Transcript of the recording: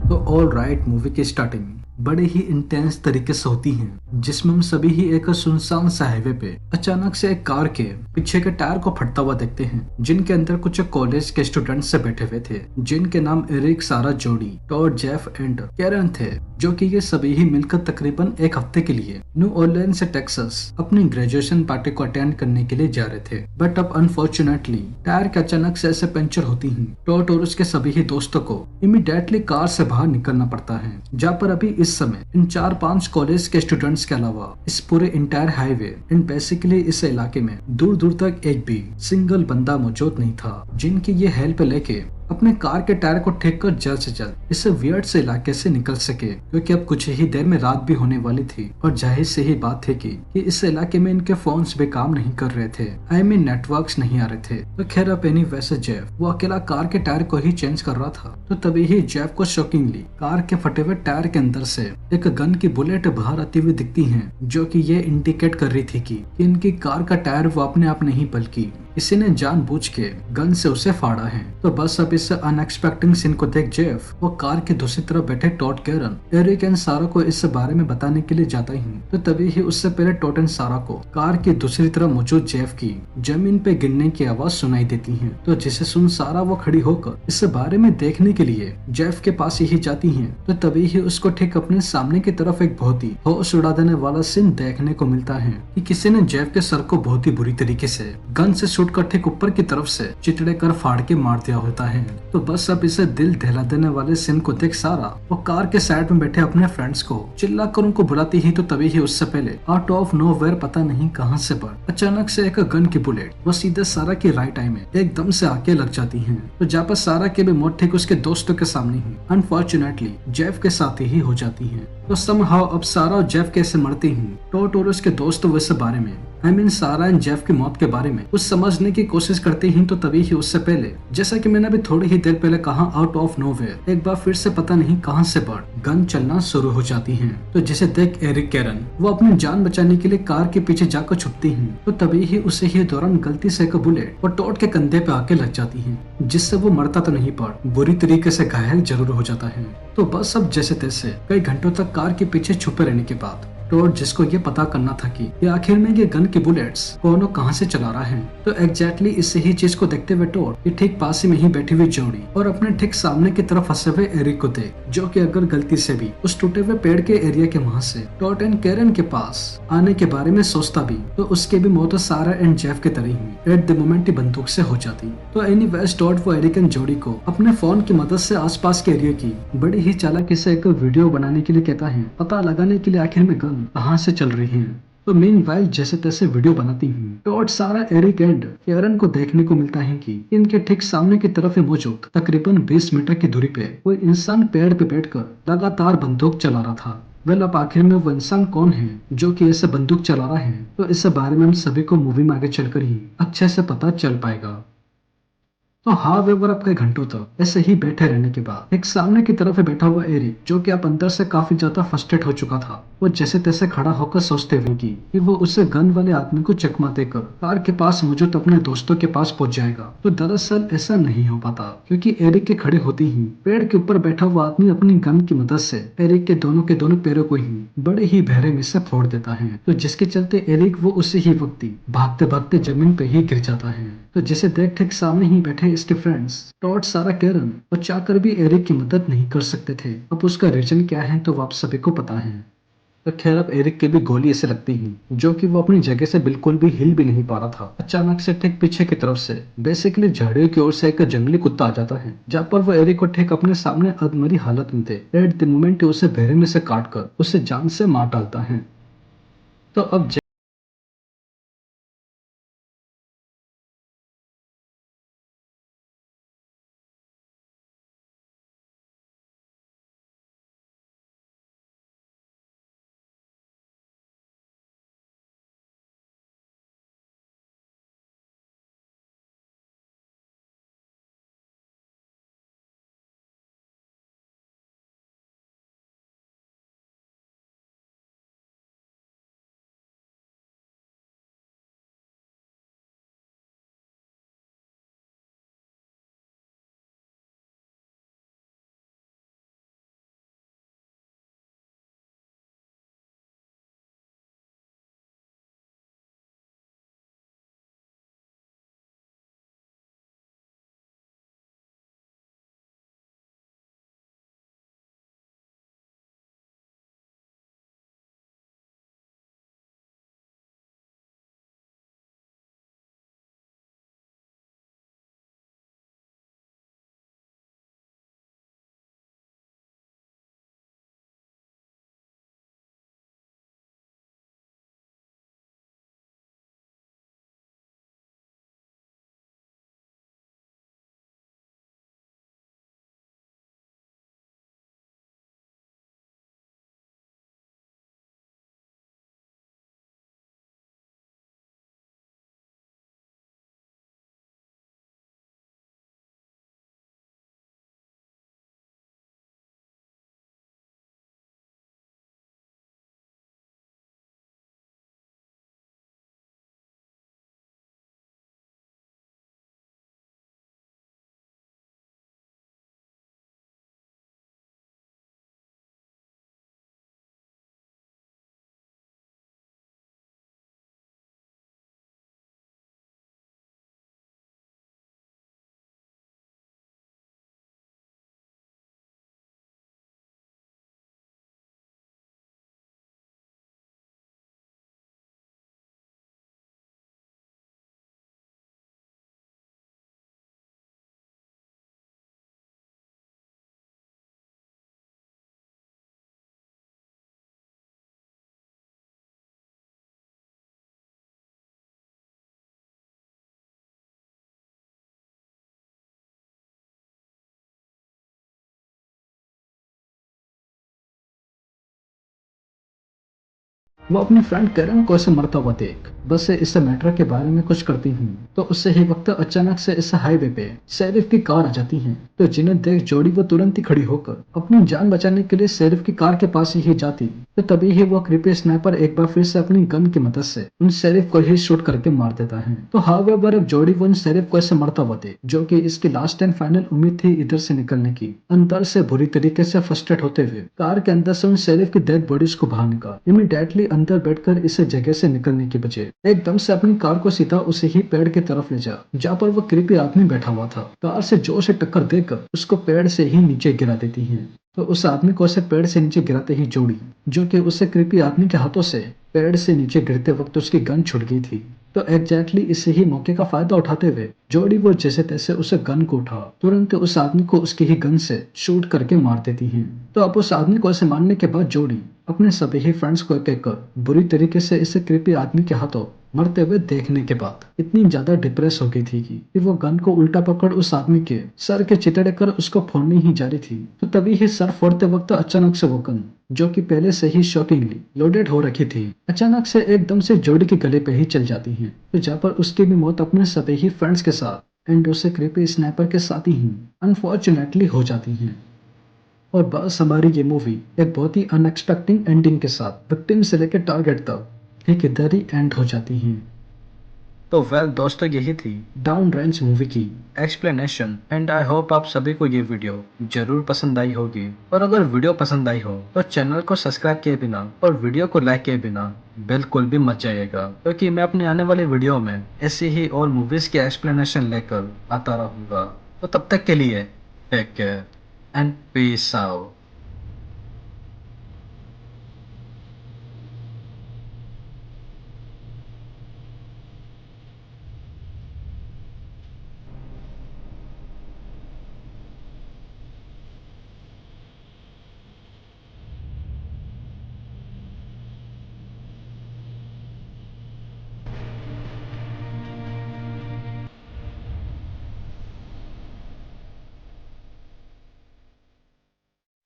तो all right, movie की starting बड़े ही इंटेंस तरीके से होती है, जिसमें हम सभी ही एक सुनसान सा हाईवे पे अचानक से एक कार के पीछे के टायर को फटता हुआ देखते हैं, जिनके अंदर कुछ कॉलेज के स्टूडेंट्स से बैठे हुए थे, जिनके नाम एरिक, सारा, जोडी, टॉड, जेफ एंड कैरन थे, जो कि ये सभी ही मिलकर तकरीबन एक हफ्ते के लिए न्यू ऑरलियंस से टेक्सास अपनी ग्रेजुएशन पार्टी को अटेंड करने के लिए जा रहे थे। बट अब अनफॉर्चुनेटली टायर के अचानक से ऐसे पंचर होती हैं, टॉड और उसके सभी ही दोस्तों को इमीडिएटली कार से बाहर निकलना पड़ता है, जहाँ पर अभी इस समय इन 4-5 कॉलेज के स्टूडेंट्स के अलावा इस पूरे इंटायर हाईवे एंड बेसिकली इस इलाके में दूर दूर तक एक भी सिंगल बंदा मौजूद नहीं था, जिनकी ये हेल्प लेके अपने कार के टायर को ठीक कर जल्द से जल्द इस वियर्ड से इलाके से निकल सके, क्योंकि अब कुछ ही देर में रात भी होने वाली थी और जाहिर से ही बात थी कि इस इलाके में इनके फोन्स भी काम नहीं कर रहे थे, आई मीन नेटवर्क्स नहीं आ रहे थे। तो खैर अब एनी वैसे जेफ वो अकेला कार के टायर को ही चेंज कर रहा था, तो तभी ही जेफ को शॉकिंगली कार के फटे हुए टायर के अंदर से एक गन की बुलेट बाहर आती हुई दिखती है, जो कि ये इंडिकेट कर रही थी कि इनकी कार का टायर वो अपने आप नहीं बल्कि किसी ने जानबूझ के गन से उसे फाड़ा है। तो बस अब इस अनएक्सपेक्टेड सीन को देख जेफ वो कार के दूसरी तरफ बैठे टॉड, कैरन, एरिक एंड सारा को इस बारे में बताने के लिए जाता ही, तो तभी ही उससे पहले टॉड एंड सारा को कार की दूसरी तरफ मौजूद जेफ की जमीन पे गिरने की आवाज सुनाई देती है। तो जिसे सुन सारा वो खड़ी होकर इस बारे में देखने के लिए जेफ के पास ही जाती है, तो तभी ही उसको ठीक अपने सामने की तरफ एक बहुत ही होश उड़ा देने वाला सीन देखने को मिलता है कि किसी ने जेफ के सर को बहुत ही बुरी तरीके से गन से शूट कर ठीक ऊपर की तरफ से चितड़े कर फाड़ के मार दिया होता है। तो बस अब इसे दिल दहला देने वाले सीन को देख सारा वो कार के साइड में बैठे अपने फ्रेंड्स को चिल्ला कर उनको बुलाती ही, तो तभी ही उससे पहले आउट ऑफ नोवेयर पता नहीं कहां से पर अचानक से एक गन की बुलेट वो सीधे सारा की राइट आई में एकदम से आके लग जाती है। तो जहाँ पर सारा की भी मौत ठीक उसके दोस्तों के सामने ही अनफॉर्चुनेटली जेफ के साथ ही हो जाती है। तो समहाउ अब सारा और जेफ कैसे मरती हैं, टॉड और उसके दोस्त वैसे बारे में सारा एंड जेफ की मौत के बारे में कुछ समझने की कोशिश करते ही, तो तभी ही उससे पहले जैसा कि मैंने अभी थोड़ी ही देर पहले कहा, आउट ऑफ नोवेयर एक बार फिर से पता नहीं कहां से पर गन चलना शुरू हो जाती है। तो जिसे देख एरिक, कैरन वो अपनी जान बचाने के लिए कार के पीछे जाकर छुपती हैं, तो तभी ही उसे ही दौरान गलती से एक बुलेट और टॉड के कंधे पे आके लग जाती है, जिससे वो मरता तो नहीं पर बुरी तरीके से घायल जरूर हो जाता है। तो बस अब जैसे तैसे कई घंटों तक कार के पीछे छुपे रहने के बाद टॉड, जिसको ये पता करना था कि आखिर में ये गन की बुलेट्स कौन और कहां से चला रहा है, तो एग्जैक्टली इसी ही चीज को देखते हुए टॉड ये ठीक पास ही में ही बैठी हुई जोड़ी और अपने ठीक सामने की तरफ फंसे हुए एरिक को देख, जो कि अगर गलती से भी उस टूटे हुए पेड़ के एरिया के वहां से टॉड एंड कैरन के पास आने के बारे में सोचता भी, तो उसके भी मौत सारा एंड जेफ के तरह ही एट द मोमेंट ही बंदूक से हो जाती। तो एनीवेज टॉड वो एरिक एंड जोड़ी को अपने फोन की मदद से आसपास के एरिया की बड़ी ही चालाकी से एक वीडियो बनाने के लिए कहता है, पता लगाने के लिए आखिर में गन कहाँ से चल रही है। तो मीनवाइल जैसे तैसे वीडियो बनाती हूँ, टॉड, सारा, एरिक एंड कैरन को देखने को मिलता है कि इनके ठीक सामने की तरफ ही मौजूद तकरीबन 20 मीटर की दूरी पे कोई इंसान पेड़ पे बैठकर लगातार बंदूक चला रहा था। वेल अब आखिर में वो इंसान कौन है जो कि ऐसे बंदूक चला रहा है, तो इस बारे में हम सभी को मूवी में आगे चलकर ही अच्छे से पता चल पाएगा। तो हाँ वेवर आपके घंटों तक ऐसे ही बैठे रहने के बाद एक सामने की तरफ बैठा हुआ एरिक, जो कि आप अंदर से काफी ज्यादा फ्रस्ट्रेट हो चुका था, वो जैसे तैसे खड़ा होकर सोचते हुए कि वो उसे गन वाले आदमी को चकमा देकर कार के पास मौजूद अपने दोस्तों के पास पहुंच जाएगा। तो दरअसल ऐसा नहीं हो पाता, क्योंकि एरिक के खड़े होते ही पेड़ के ऊपर बैठा हुआ आदमी अपनी गन की मदद से एरिक के दोनों पैरों को ही बड़े ही बहरे में से फोड़ देता है, तो जिसके चलते एरिक वो उसी ही वक्त ही भागते भागते जमीन पे ही गिर जाता है। तो जिसे देख ठीक सामने ही बैठे इसके फ्रेंड्स टॉड, सारा, कैरन और चाहकर भी एरिक की मदद नहीं कर सकते थे। अब उसका रीजन क्या है तो आप सभी को पता है। तो खैर अब एरिक की भी गोली ऐसे लगती है, जो कि वो अपनी जगह से बिल्कुल भी हिल भी नहीं पा रहा था। अचानक से ठीक पीछे की तरफ से बेसिकली झाड़ियों की ओर से एक जंगली कुत्ता आ जाता है, जहाँ पर वो एरिक को ठीक अपने सामने अधमरी हालत में थे एट द मोमेंट उसे बहरे में से काट कर उसे जान से मार डालता है। तो अब वो अपनी फ्रेंड कैरन को ऐसे मरता हुआ देख बस इस मैटर के बारे में कुछ करती हूँ तो उससे ही वक्त अचानक से इस हाईवे पे शेरिफ की कार आ जाती है। तो जिन्हें देख जोड़ी वो तुरंत ही खड़ी होकर अपनी जान बचाने के लिए शेरिफ की कार के पास ही जाती। तो तभी ही वो क्रीपी स्नाइपर एक बार फिर से अपनी गन की मदद से उन शेरिफ को ही शूट करके मार देता है। तो हाउएवर अब जोड़ी वो उन शेरिफ को ऐसे मरता हुआ देख, जो कि इसकी लास्ट एंड फाइनल उम्मीद थी इधर से निकलने की, अंदर से बुरी तरीके से फ्रस्ट्रेट होते हुए कार के अंदर से उन शेरिफ की डेड बॉडीज को बाहर निकाल इमीडिएटली अंदर बैठकर इस जगह से निकलने की बजाय एकदम से अपनी कार को सीधा उसे ही पेड़ की तरफ ले जा जहाँ पर वो क्रीपी आदमी बैठा हुआ था। कार से जोर से टक्कर देकर उसको पेड़ से ही नीचे गिरा देती है। तो उस आदमी को उसे पेड़ से नीचे गिराते ही जोड़ी, जो कि उसे क्रीपी आदमी के हाथों से पेड़ से नीचे गिरते वक्त उसकी गन छूट गई थी। तो एग्जैक्टली इसी ही मौके का फायदा उठाते हुए जोड़ी वो जैसे तैसे उसे गन को उठा तुरंत उस आदमी को उसकी ही गन से शूट करके मार देती है। तो अब उस आदमी को ऐसे मारने के बाद जोड़ी अपने सभी ही फ्रेंड्स को एक एक कर बुरी तरीके से इस क्रीपी आदमी के हाथों मरते हुए देखने के बाद इतनी ज्यादा डिप्रेस हो गई थी कि वो गन को उल्टा पकड़ उस आदमी के सर के चितड़े कर उसको फोड़नी ही जा रही थी। तो तभी ही सर फोड़ते वक्त अचानक से वो गन, जो कि पहले से ही शॉकिंगली लोडेड हो रखी थी, अचानक से एकदम से जोड़ी के गले पे ही चल जाती है। तो जहाँ पर उसकी भी मौत अपने सभी ही फ्रेंड्स के साथ एंड उसे क्रीपी स्नाइपर के साथ ही अनफॉर्चुनेटली हो जाती है। और बस हमारी ये मूवी एक बहुत ही अनएक्सपेक्टिंग एंडिंग के साथ विक्टिम से लेकर टारगेट तक एक इधर ही एंड हो जाती है। तो वेल दोस्तों, यही थी डाउन रेंज मूवी की एक्सप्लेनेशन एंड आई होप आप सभी को ये वीडियो जरूर पसंद आई होगी। और अगर वीडियो पसंद आई हो तो चैनल को सब्सक्राइब किए बिना और वीडियो को लाइक किए बिना बिल्कुल भी मत जाइएगा, क्योंकि मैं अपने आने वाले वीडियो में ऐसी ही और मूवीज की एक्सप्लेनेशन लेकर आता रहूंगा। तो तब तक के लिए take care and peace out.